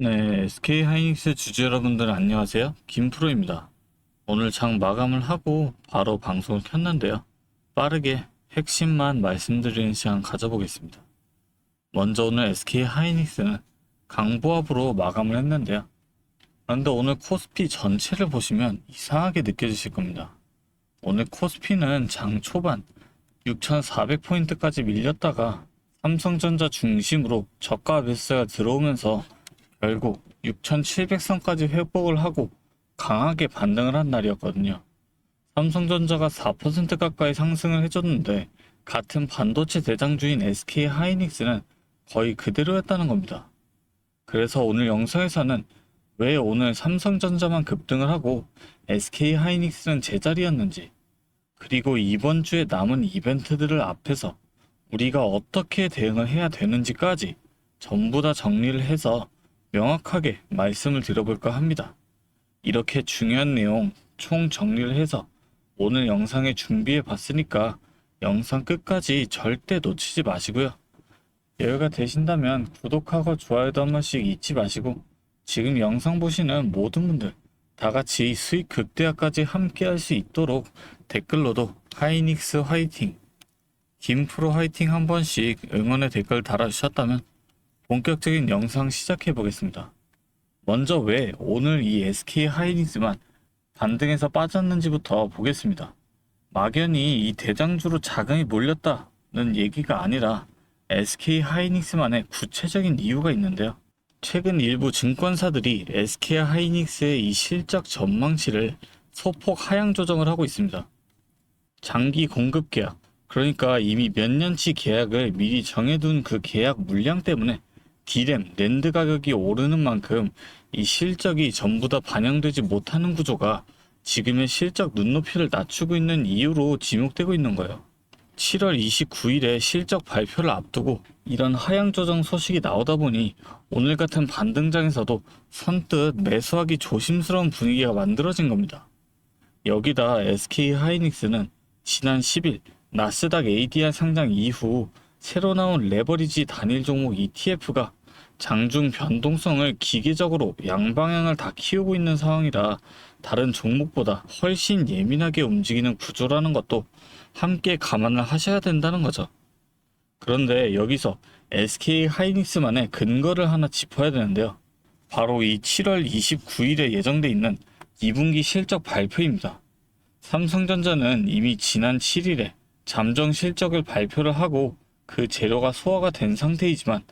네, SK 하이닉스 주주 여러분들 안녕하세요. 김프로입니다. 오늘 장 마감을 하고 바로 방송을 켰는데요. 빠르게 핵심만 말씀드리는 시간 가져보겠습니다. 먼저 오늘 SK 하이닉스는 강보합으로 마감을 했는데요. 그런데 오늘 코스피 전체를 보시면 이상하게 느껴지실 겁니다. 오늘 코스피는 장 초반 6,400포인트까지 밀렸다가 삼성전자 중심으로 저가 매수세가 들어오면서 결국 6,700선까지 회복을 하고 강하게 반등을 한 날이었거든요. 삼성전자가 4% 가까이 상승을 해줬는데 같은 반도체 대장주인 SK 하이닉스는 거의 그대로였다는 겁니다. 그래서 오늘 영상에서는 왜 오늘 삼성전자만 급등을 하고 SK 하이닉스는 제자리였는지, 그리고 이번 주에 남은 이벤트들을 앞에서 우리가 어떻게 대응을 해야 되는지까지 전부 다 정리를 해서 명확하게 말씀을 드려볼까 합니다. 이렇게 중요한 내용 총 정리를 해서 오늘 영상에 준비해 봤으니까 영상 끝까지 절대 놓치지 마시고요. 여유가 되신다면 구독하고 좋아요도 한 번씩 잊지 마시고, 지금 영상 보시는 모든 분들 다 같이 수익 극대화까지 함께 할 수 있도록 댓글로도 하이닉스 화이팅, 김프로 화이팅 한 번씩 응원의 댓글 달아주셨다면 본격적인 영상 시작해 보겠습니다. 먼저 왜 오늘 이 SK 하이닉스만 반등해서 빠졌는지부터 보겠습니다. 막연히 이 대장주로 자금이 몰렸다는 얘기가 아니라 SK 하이닉스만의 구체적인 이유가 있는데요. 최근 일부 증권사들이 SK 하이닉스의 이 실적 전망치를 소폭 하향 조정을 하고 있습니다. 장기 공급 계약, 그러니까 이미 몇 년치 계약을 미리 정해둔 그 계약 물량 때문에 D램, 낸드 가격이 오르는 만큼 이 실적이 전부 다 반영되지 못하는 구조가 지금의 실적 눈높이를 낮추고 있는 이유로 지목되고 있는 거예요. 7월 29일에 실적 발표를 앞두고 이런 하향 조정 소식이 나오다 보니 오늘 같은 반등장에서도 선뜻 매수하기 조심스러운 분위기가 만들어진 겁니다. 여기다 SK 하이닉스는 지난 10일 나스닥 ADR 상장 이후 새로 나온 레버리지 단일 종목 ETF가 장중 변동성을 기계적으로 양방향을 다 키우고 있는 상황이라 다른 종목보다 훨씬 예민하게 움직이는 구조라는 것도 함께 감안을 하셔야 된다는 거죠. 그런데 여기서 SK 하이닉스만의 근거를 하나 짚어야 되는데요. 바로 이 7월 29일에 예정돼 있는 2분기 실적 발표입니다. 삼성전자는 이미 지난 7일에 잠정 실적을 발표를 하고 그 재료가 소화가 된 상태이지만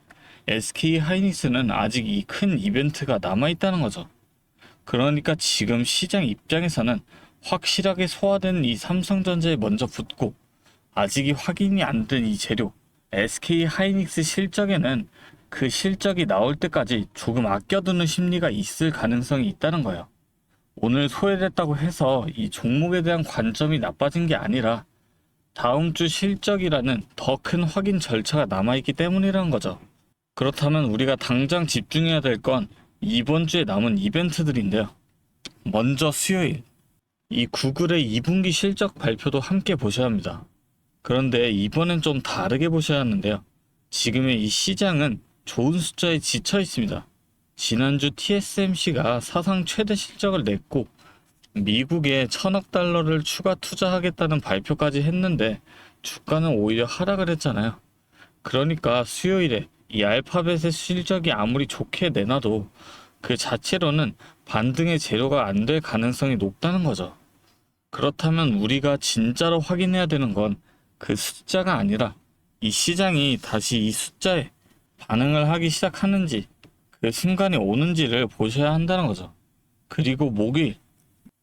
SK 하이닉스는 아직 이 큰 이벤트가 남아있다는 거죠. 그러니까 지금 시장 입장에서는 확실하게 소화된 이 삼성전자에 먼저 붙고 아직이 확인이 안 된 이 재료 SK 하이닉스 실적에는 그 실적이 나올 때까지 조금 아껴두는 심리가 있을 가능성이 있다는 거예요. 오늘 소외됐다고 해서 이 종목에 대한 관점이 나빠진 게 아니라 다음 주 실적이라는 더 큰 확인 절차가 남아있기 때문이라는 거죠. 그렇다면 우리가 당장 집중해야 될 건 이번 주에 남은 이벤트들인데요. 먼저 수요일, 이 구글의 2분기 실적 발표도 함께 보셔야 합니다. 그런데 이번엔 좀 다르게 보셔야 하는데요. 지금의 이 시장은 좋은 숫자에 지쳐 있습니다. 지난주 TSMC가 사상 최대 실적을 냈고 미국에 1,000억 달러를 추가 투자하겠다는 발표까지 했는데 주가는 오히려 하락을 했잖아요. 그러니까 수요일에 이 알파벳의 실적이 아무리 좋게 내놔도 그 자체로는 반등의 재료가 안 될 가능성이 높다는 거죠. 그렇다면 우리가 진짜로 확인해야 되는 건 그 숫자가 아니라 이 시장이 다시 이 숫자에 반응을 하기 시작하는지 그 순간이 오는지를 보셔야 한다는 거죠. 그리고 목요일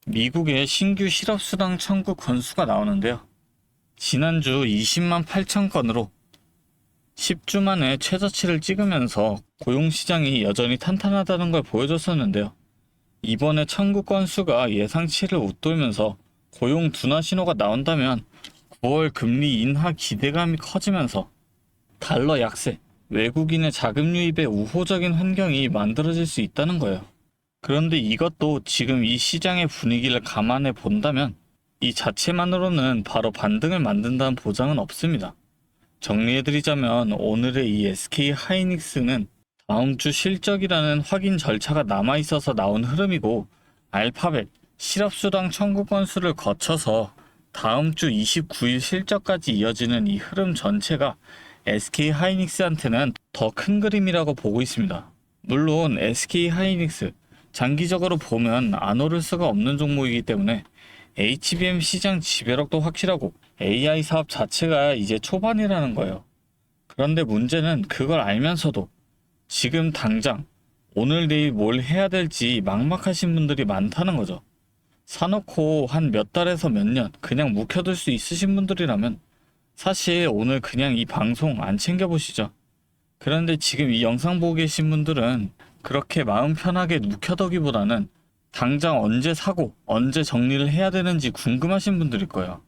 미국의 신규 실업수당 청구 건수가 나오는데요. 지난주 20만 8천 건으로 10주 만에 최저치를 찍으면서 고용시장이 여전히 탄탄하다는 걸 보여줬었는데요. 이번에 청구 건수가 예상치를 웃돌면서 고용 둔화 신호가 나온다면 9월 금리 인하 기대감이 커지면서 달러 약세, 외국인의 자금 유입에 우호적인 환경이 만들어질 수 있다는 거예요. 그런데 이것도 지금 이 시장의 분위기를 감안해 본다면 이 자체만으로는 바로 반등을 만든다는 보장은 없습니다. 정리해드리자면 오늘의 이 SK 하이닉스는 다음 주 실적이라는 확인 절차가 남아있어서 나온 흐름이고, 알파벳, 실업수당 청구 건수를 거쳐서 다음 주 29일 실적까지 이어지는 이 흐름 전체가 SK 하이닉스한테는 더 큰 그림이라고 보고 있습니다. 물론 SK 하이닉스 장기적으로 보면 안 오를 수가 없는 종목이기 때문에 HBM 시장 지배력도 확실하고 AI 사업 자체가 이제 초반이라는 거예요. 그런데 문제는 그걸 알면서도 지금 당장 오늘 내일 뭘 해야 될지 막막하신 분들이 많다는 거죠. 사놓고 한 몇 달에서 몇 년 그냥 묵혀둘 수 있으신 분들이라면 사실 오늘 그냥 이 방송 안 챙겨보시죠. 그런데 지금 이 영상 보고 계신 분들은 그렇게 마음 편하게 묵혀두기보다는 당장 언제 사고 언제 정리를 해야 되는지 궁금하신 분들일 거예요.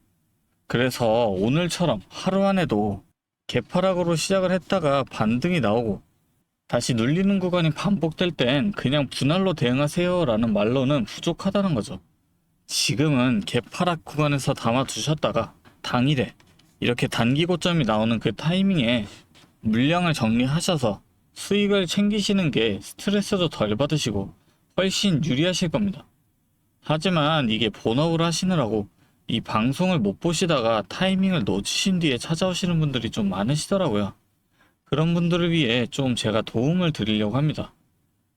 그래서 오늘처럼 하루 안에도 개파락으로 시작을 했다가 반등이 나오고 다시 눌리는 구간이 반복될 땐 그냥 분할로 대응하세요 라는 말로는 부족하다는 거죠. 지금은 개파락 구간에서 담아두셨다가 당일에 이렇게 단기 고점이 나오는 그 타이밍에 물량을 정리하셔서 수익을 챙기시는 게 스트레스도 덜 받으시고 훨씬 유리하실 겁니다. 하지만 이게 본업을 하시느라고 이 방송을 못 보시다가 타이밍을 놓치신 뒤에 찾아오시는 분들이 좀 많으시더라고요. 그런 분들을 위해 좀 제가 도움을 드리려고 합니다.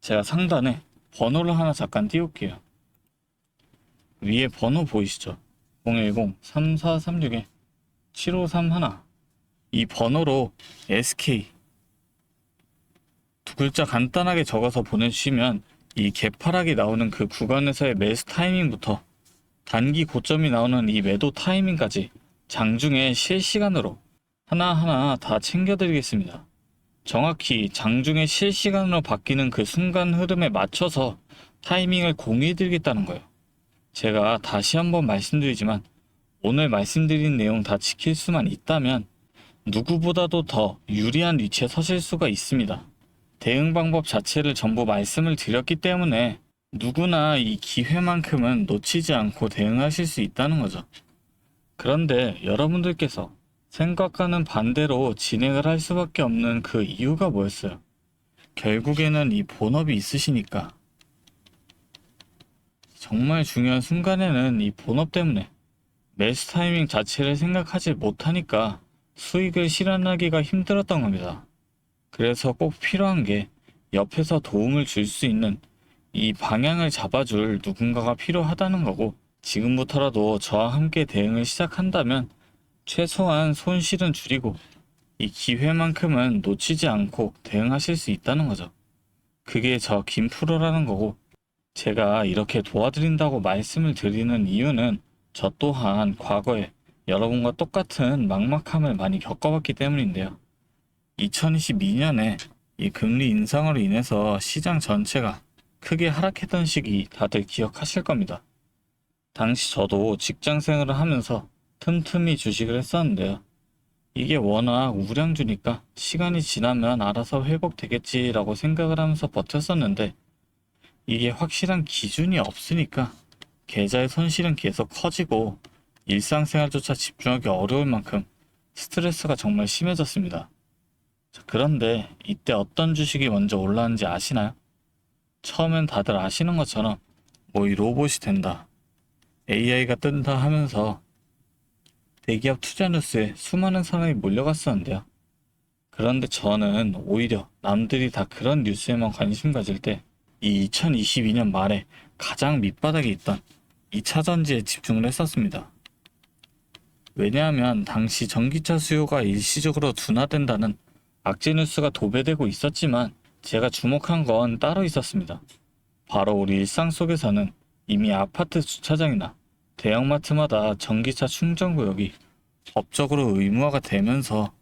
제가 상단에 번호를 하나 잠깐 띄울게요. 위에 번호 보이시죠? 010-3436-7531. 이 번호로 SK 두 글자 간단하게 적어서 보내주시면 이 개파락이 나오는 그 구간에서의 매수 타이밍부터 단기 고점이 나오는 이 매도 타이밍까지 장중에 실시간으로 하나하나 다 챙겨드리겠습니다. 정확히 장중에 실시간으로 바뀌는 그 순간 흐름에 맞춰서 타이밍을 공유해드리겠다는 거예요. 제가 다시 한번 말씀드리지만 오늘 말씀드린 내용 다 지킬 수만 있다면 누구보다도 더 유리한 위치에 서실 수가 있습니다. 대응 방법 자체를 전부 말씀을 드렸기 때문에 누구나 이 기회만큼은 놓치지 않고 대응하실 수 있다는 거죠. 그런데 여러분들께서 생각과는 반대로 진행을 할 수밖에 없는 그 이유가 뭐였어요? 결국에는 이 본업이 있으시니까. 정말 중요한 순간에는 이 본업 때문에 매수 타이밍 자체를 생각하지 못하니까 수익을 실현하기가 힘들었던 겁니다. 그래서 꼭 필요한 게 옆에서 도움을 줄 수 있는 이 방향을 잡아줄 누군가가 필요하다는 거고, 지금부터라도 저와 함께 대응을 시작한다면 최소한 손실은 줄이고 이 기회만큼은 놓치지 않고 대응하실 수 있다는 거죠. 그게 저 김프로라는 거고, 제가 이렇게 도와드린다고 말씀을 드리는 이유는 저 또한 과거에 여러분과 똑같은 막막함을 많이 겪어봤기 때문인데요. 2022년에 이 금리 인상으로 인해서 시장 전체가 크게 하락했던 시기 다들 기억하실 겁니다. 당시 저도 직장 생활을 하면서 틈틈이 주식을 했었는데요. 이게 워낙 우량주니까 시간이 지나면 알아서 회복되겠지라고 생각을 하면서 버텼었는데, 이게 확실한 기준이 없으니까 계좌의 손실은 계속 커지고 일상생활조차 집중하기 어려울 만큼 스트레스가 정말 심해졌습니다. 자, 그런데 이때 어떤 주식이 먼저 올라왔는지 아시나요? 처음엔 다들 아시는 것처럼 뭐 이 로봇이 된다, AI가 뜬다 하면서 대기업 투자 뉴스에 수많은 사람이 몰려갔었는데요. 그런데 저는 오히려 남들이 다 그런 뉴스에만 관심 가질 때 이 2022년 말에 가장 밑바닥에 있던 2차 전지에 집중을 했었습니다. 왜냐하면 당시 전기차 수요가 일시적으로 둔화된다는 악재 뉴스가 도배되고 있었지만 제가 주목한 건 따로 있었습니다. 바로 우리 일상 속에서는 이미 아파트 주차장이나 대형마트마다 전기차 충전 구역이 법적으로 의무화가 되면서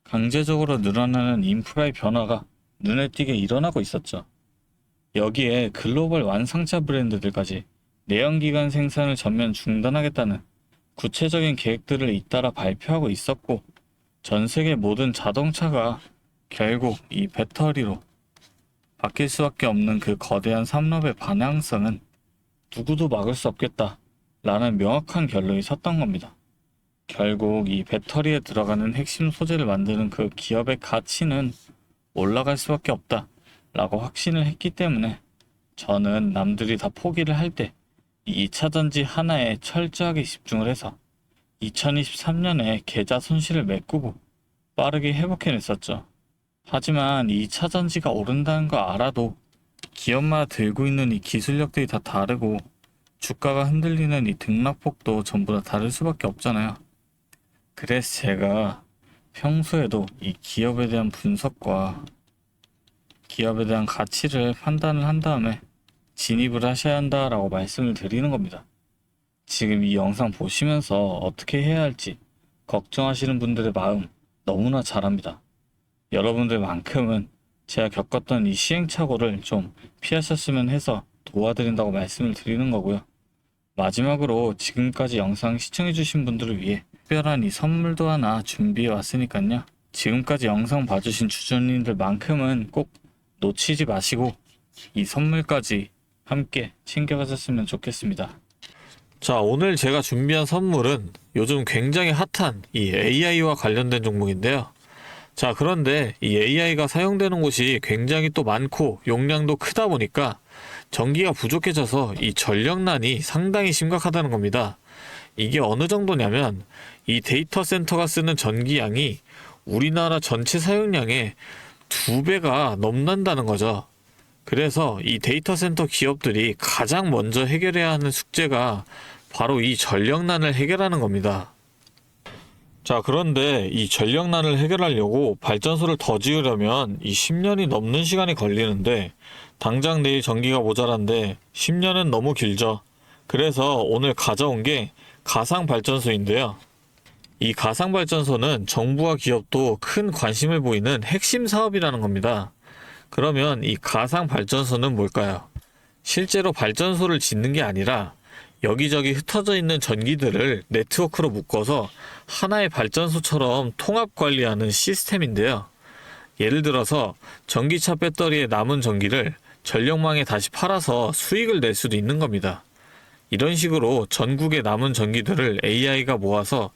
강제적으로 늘어나는 인프라의 변화가 눈에 띄게 일어나고 있었죠. 여기에 글로벌 완성차 브랜드들까지 내연기관 생산을 전면 중단하겠다는 구체적인 계획들을 잇따라 발표하고 있었고, 전 세계 모든 자동차가 결국 이 배터리로 바뀔 수밖에 없는 그 거대한 산업의 방향성은 누구도 막을 수 없겠다라는 명확한 결론이 섰던 겁니다. 결국 이 배터리에 들어가는 핵심 소재를 만드는 그 기업의 가치는 올라갈 수밖에 없다 라고 확신을 했기 때문에 저는 남들이 다 포기를 할 때 이 2차 전지 하나에 철저하게 집중을 해서 2023년에 계좌 손실을 메꾸고 빠르게 회복해냈었죠. 하지만 이 2차 전지가 오른다는 거 알아도 기업마다 들고 있는 이 기술력들이 다 다르고 주가가 흔들리는 이 등락폭도 전부 다 다를 수밖에 없잖아요. 그래서 제가 평소에도 이 기업에 대한 분석과 기업에 대한 가치를 판단을 한 다음에 진입을 하셔야 한다라고 말씀을 드리는 겁니다. 지금 이 영상 보시면서 어떻게 해야 할지 걱정하시는 분들의 마음 너무나 잘 압니다. 여러분들만큼은 제가 겪었던 이 시행착오를 좀 피하셨으면 해서 도와드린다고 말씀을 드리는 거고요. 마지막으로 지금까지 영상 시청해주신 분들을 위해 특별한 이 선물도 하나 준비해 왔으니까요. 지금까지 영상 봐주신 주주님들만큼은 꼭 놓치지 마시고 이 선물까지 함께 챙겨가셨으면 좋겠습니다. 자, 오늘 제가 준비한 선물은 요즘 굉장히 핫한 이 AI와 관련된 종목인데요. 자, 그런데 이 AI가 사용되는 곳이 굉장히 또 많고 용량도 크다 보니까 전기가 부족해져서 이 전력난이 상당히 심각하다는 겁니다. 이게 어느 정도냐면 이 데이터 센터가 쓰는 전기량이 우리나라 전체 사용량의 2배가 넘는다는 거죠. 그래서 이 데이터 센터 기업들이 가장 먼저 해결해야 하는 숙제가 바로 이 전력난을 해결하는 겁니다. 자, 그런데 이 전력난을 해결하려고 발전소를 더 지으려면 이 10년이 넘는 시간이 걸리는데 당장 내일 전기가 모자란데 10년은 너무 길죠. 그래서 오늘 가져온 게 가상발전소인데요. 이 가상발전소는 정부와 기업도 큰 관심을 보이는 핵심 사업이라는 겁니다. 그러면 이 가상발전소는 뭘까요? 실제로 발전소를 짓는 게 아니라 여기저기 흩어져 있는 전기들을 네트워크로 묶어서 하나의 발전소처럼 통합 관리하는 시스템인데요. 예를 들어서 전기차 배터리에 남은 전기를 전력망에 다시 팔아서 수익을 낼 수도 있는 겁니다. 이런 식으로 전국의 남은 전기들을 AI가 모아서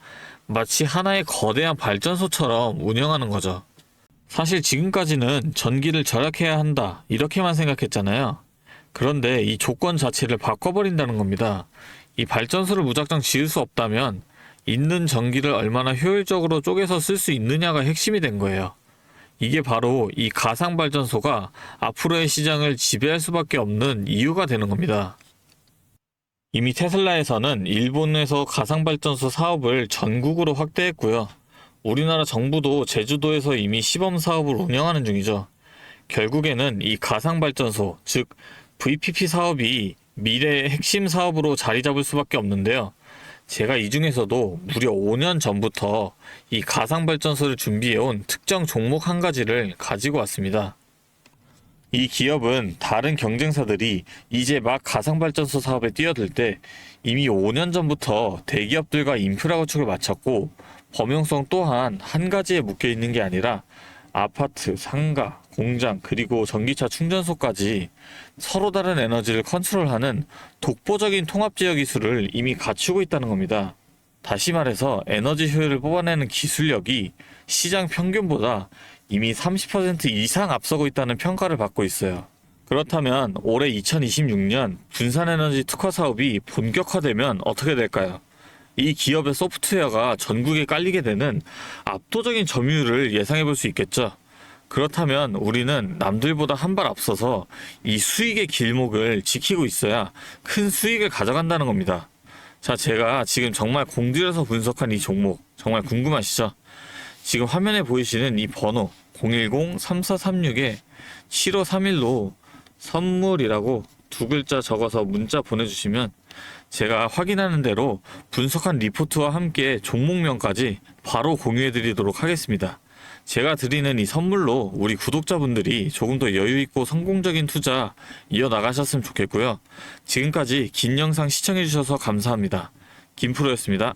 마치 하나의 거대한 발전소처럼 운영하는 거죠. 사실 지금까지는 전기를 절약해야 한다 이렇게만 생각했잖아요. 그런데 이 조건 자체를 바꿔버린다는 겁니다. 이 발전소를 무작정 지을 수 없다면 있는 전기를 얼마나 효율적으로 쪼개서 쓸 수 있느냐가 핵심이 된 거예요. 이게 바로 이 가상발전소가 앞으로의 시장을 지배할 수밖에 없는 이유가 되는 겁니다. 이미 테슬라에서는 일본에서 가상발전소 사업을 전국으로 확대했고요. 우리나라 정부도 제주도에서 이미 시범 사업을 운영하는 중이죠. 결국에는 이 가상발전소, 즉 VPP 사업이 미래의 핵심 사업으로 자리 잡을 수밖에 없는데요. 제가 이 중에서도 무려 5년 전부터 이 가상발전소를 준비해온 특정 종목 한 가지를 가지고 왔습니다. 이 기업은 다른 경쟁사들이 이제 막 가상발전소 사업에 뛰어들 때 이미 5년 전부터 대기업들과 인프라 구축을 마쳤고 범용성 또한 한 가지에 묶여 있는 게 아니라 아파트, 상가, 공장, 그리고 전기차 충전소까지 서로 다른 에너지를 컨트롤하는 독보적인 통합제어 기술을 이미 갖추고 있다는 겁니다. 다시 말해서 에너지 효율을 뽑아내는 기술력이 시장 평균보다 이미 30% 이상 앞서고 있다는 평가를 받고 있어요. 그렇다면 올해 2026년 분산에너지 특화 사업이 본격화되면 어떻게 될까요? 이 기업의 소프트웨어가 전국에 깔리게 되는 압도적인 점유율을 예상해 볼 수 있겠죠. 그렇다면 우리는 남들보다 한 발 앞서서 이 수익의 길목을 지키고 있어야 큰 수익을 가져간다는 겁니다. 자, 제가 지금 정말 공들여서 분석한 이 종목 정말 궁금하시죠? 지금 화면에 보이시는 이 번호 010-3436-7531로 선물이라고 두 글자 적어서 문자 보내주시면 제가 확인하는 대로 분석한 리포트와 함께 종목명까지 바로 공유해드리도록 하겠습니다. 제가 드리는 이 선물로 우리 구독자분들이 조금 더 여유있고 성공적인 투자 이어나가셨으면 좋겠고요. 지금까지 긴 영상 시청해주셔서 감사합니다. 김프로였습니다.